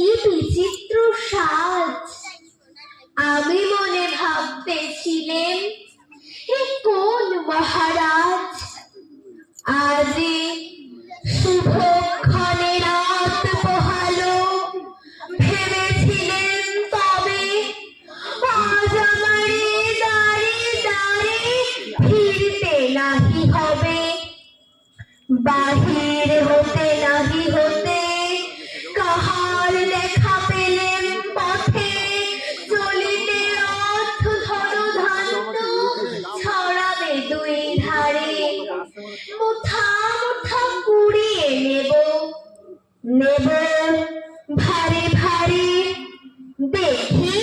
কি বিচিত্র সাজ! আমি মনে ভাবতেছিলেন এ কোন মহারাজ আজি শুভক্ষণে রাত পোহালো। ভেবেছিলেন তবে আজ আমারে দ্বারে দ্বারে ফিরতে নাহি হবে, বাহির হতে নাহি হতে কাহার দেখা পেলেন পথে, চলিতে রথ ধনুধান্ত ছড়াবে দুই ধারে। মুঠা মুঠা কুড়িয়ে নেব নেব ভারে ভারে, দেখি